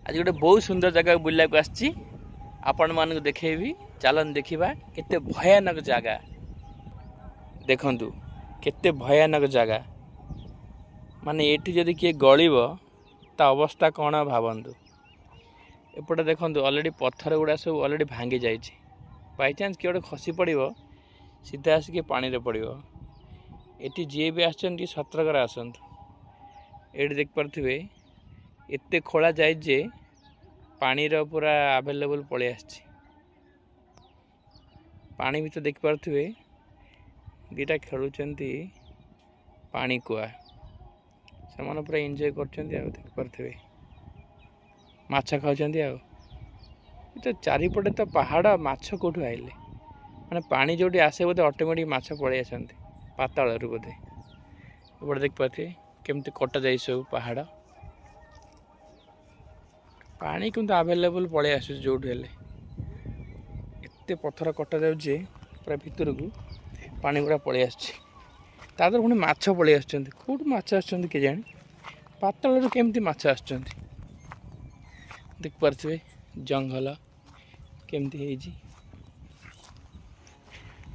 आज गोटे बहुत सुंदर जगह बुल्ला को आसी आपण मानक देखेबी चलन देखा केते भयानक जगह देखंतु केते भयानक जगह माने एठी जदि किए गलिब ता अवस्था कौन भावतु एपटे देखंतु ऑलरेडी पत्थर गुड़ा सब ऑलरेडी भांगी जाइए बाई चान्स किए गोटे खसी पड़ो सीधा आसिक पानी रे पड़ो एटी जी भी आसछन सतर्क आसतु ये देख पारे एते खोला जाए पानी रो पूरा अवेलेबल पलि आसी पानी भी तो देख पारे दीटा खेलुंट पानी कुआ से पूरा एंजॉय कर देख पारे माछ खाऊँ तो चारिपटे तो पहाड़ माछ कौटू आइले मैंने पानी जो आसे बोधे ऑटोमेटिक माछ पलि आसती पाताल बोधे एपटे देख पारे केमती कटा जाए सब पहाड़ पानी किंतु अवेलेबल पलि आस जो एत पत्थर कटा जाऊे पूरा भितर को पानी गुड़ा पलि आस पुणी माछ पलि आसौट माछ आसके जाने पाताल केमती माछ आस देख पारे जंगल केमती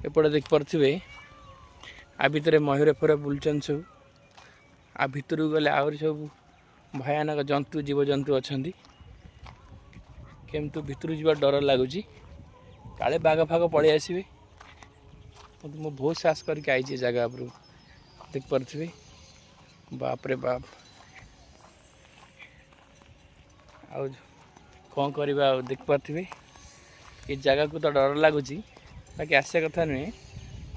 एपटे देख पारे आ भितर मयूर पूरा बुलचन सब आ भितर को गले आहरी सब भयानक जंतु जीवजंतु अच्छा केमती भितर जा डर लगुच काले बाघ फाग पलि आसवे मु बहुत साहस करके आई जगह पर देख पारे बाप रे बाप आ कौन करवा देख पारे ये जगह को तो डर लगुच बाकी आसा कथा नुहे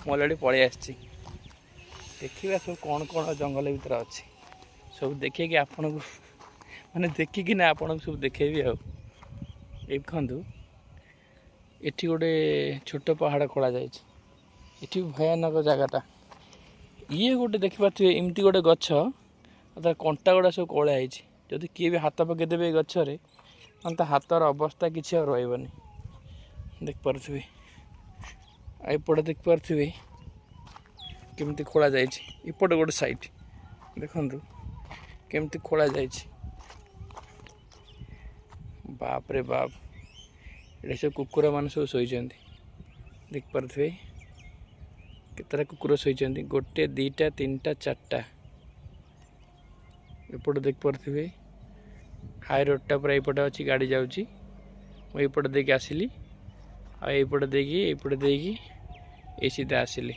मु अलरेडी पलि आसी देखा सब कौन कौन जंगल भीतर अच्छी सब देखिए आपण को माने देखिकी ना आपण सब देखेबी देखु एठी गोटे छोट पहाड़ खोला जाइए भयानक जगहटा ये गोटे देखिपे एमती गोटे गछ तार कंटा गुड़ा सब कला जदि किए भी हाथ पकईदेवे गचरे हाथर अवस्था किसी रही देख पारे एपटे देख पारे केमती खोला जाइए एपटे गोटे साइड देखु केमती खोला जाइए बाप रे बाप ये सब कुकुर मान सब शोचती देख पारे केतरा कुकुर शोचती गोटे दीटा तीन टा चार्टा एपटे देख पारे हाई रोडटा पूरा यपटे अच्छी गाड़ी जाऊँगी मुझे देके आसली आईपटे देकी ये सीधा आसली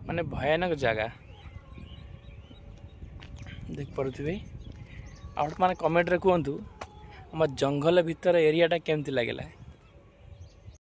माने भयानक जगह देख पारे आप मैंने कमेंट रे कहतु आम जंगल भितर एरियाटा केमती लगे।